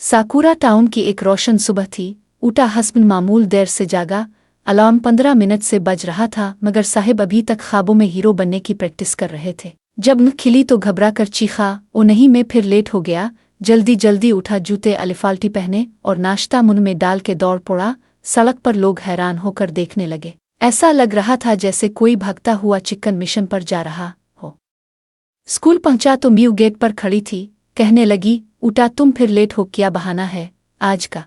साकुरा town की एक रोशन सुबह थी। ऊटा हस्ब मामूल देर से जागा। अलार्म 15 मिनट से बज रहा था, मगर साहिब अभी तक ख्वाबों में हीरो बनने की प्रैक्टिस कर रहे थे। जब नींद खिली तो घबरा कर चीखा, ओ नहीं, मैं फिर लेट हो गया। जल्दी जल्दी उठा, जूते अलिफाल्टी पहने और नाश्ता मुंह में डाल के दौड़ पड़ा। सड़क पर लोग हैरान होकर देखने लगे। ऐसा लग रहा था जैसे कोई भागता हुआ चिकन मिशन पर जा रहा हो। स्कूल पहुंचा तो म्यू गेट पर खड़ी थी, कहने लगी, ऊटा तुम फिर लेट हो, क्या बहाना है आज का?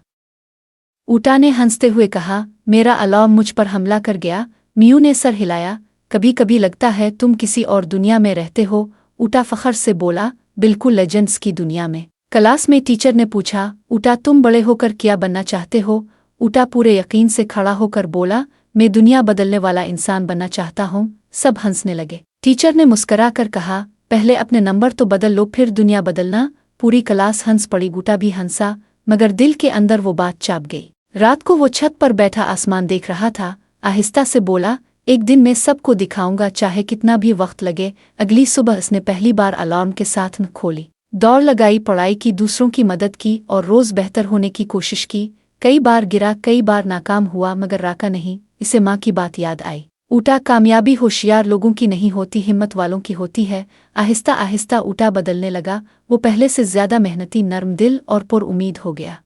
ऊटा ने हंसते हुए कहा, मेरा अलार्म मुझ पर हमला कर गया। म्यू ने सर हिलाया, कभी कभी लगता है तुम किसी और दुनिया में रहते हो। ऊटा फखर से बोला, बिल्कुल लेजेंड्स की दुनिया में। क्लास में टीचर ने पूछा, ऊटा तुम बड़े होकर क्या बनना चाहते हो? ऊटा पूरे यकीन से खड़ा होकर बोला, मैं दुनिया बदलने वाला इंसान बनना चाहता हूँ। सब हंसने लगे। टीचर ने मुस्करा कर कहा, पहले अपने नंबर तो बदल लो, फिर दुनिया बदलना। पूरी क्लास हंस पड़ी। ऊटा भी हंसा, मगर दिल के अंदर वो बात चाप गई। रात को वो छत पर बैठा आसमान देख रहा था। आहिस्ता से बोला, एक दिन मैं सबको दिखाऊंगा, चाहे कितना भी वक्त लगे। अगली सुबह उसने पहली बार अलार्म के साथ न खोली। दौड़ लगाई, पढ़ाई की, दूसरों की मदद की और रोज बेहतर होने की कोशिश की। कई बार गिरा, कई बार नाकाम हुआ, मगर राका नहीं। इसे माँ की बात याद आई। ऊटा, कामयाबी होशियार लोगों की नहीं होती, हिम्मत वालों की होती है। आहिस्ता आहिस्ता ऊटा बदलने लगा। वो पहले से ज्यादा मेहनती, नर्म दिल और पुरउम्मीद हो गया।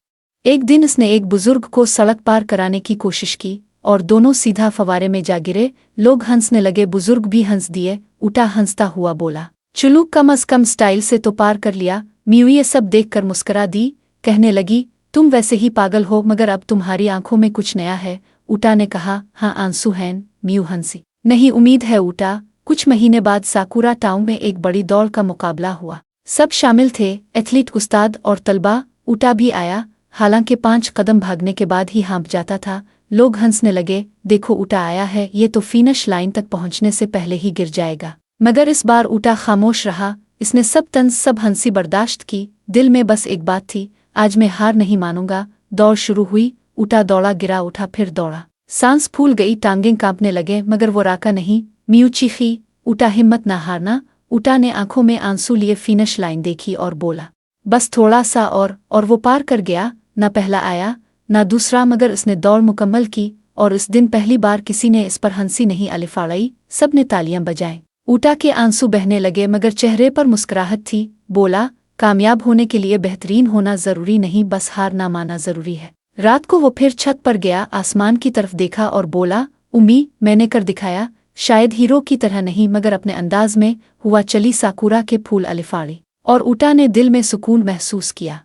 एक दिन उसने एक बुजुर्ग को सड़क पार कराने की कोशिश की और दोनों सीधा फवारे में जा गिरे। लोग हंसने लगे, बुजुर्ग भी हंस दिए। ऊटा हंसता हुआ बोला, चलो कम अज कम स्टाइल से तो पार कर लिया। म्यू ये सब देखकर मुस्करा दी, कहने लगी, तुम वैसे ही पागल हो, मगर अब तुम्हारी आंखों में कुछ नया है। ऊटा ने कहा, हाँ आंसू हैं। म्यू हंसी, नहीं उम्मीद है ऊटा। कुछ महीने बाद साकुरा टाउन में एक बड़ी दौड़ का मुकाबला हुआ। सब शामिल थे, एथलीट, उस्ताद और तलबा। ऊटा भी आया, हालांकि 5 कदम भागने के बाद ही हाँफ जाता था। लोग हंसने लगे, देखो ऊटा आया है, ये तो फिनिश लाइन तक पहुंचने से पहले ही गिर जाएगा। मगर इस बार ऊटा खामोश रहा। इसने सब तंज, सब हंसी बर्दाश्त की। दिल में बस एक बात थी, आज मैं हार नहीं मानूंगा। दौड़ शुरू हुई। ऊटा दौड़ा, गिरा, उठा, फिर दौड़ा। सांस फूल गई, टांगें कांपने लगे, मगर वो राका नहीं। म्यू चीखी, ऊटा हिम्मत ना हारना। ऊटा ने आंखों में आंसू लिए फिनिश लाइन देखी और बोला, बस थोड़ा सा और वो पार कर गया। न पहला आया न दूसरा, मगर उसने दौड़ मुकम्मल की और इस दिन पहली बार किसी ने इस पर हंसी नहीं अलिफाड़ाई। सब ने तालियां बजाईं। ऊटा के आंसू बहने लगे, मगर चेहरे पर मुस्कुराहट थी। बोला, कामयाब होने के लिए बेहतरीन होना जरूरी नहीं, बस हार ना माना जरूरी है। रात को वो फिर छत पर गया, आसमान की तरफ देखा और बोला, उम्मी, मैंने कर दिखाया। शायद हीरो की तरह नहीं, मगर अपने अंदाज में। हुआ चली साकुरा के फूल अलिफाड़ी और ऊटा ने दिल में सुकून महसूस किया।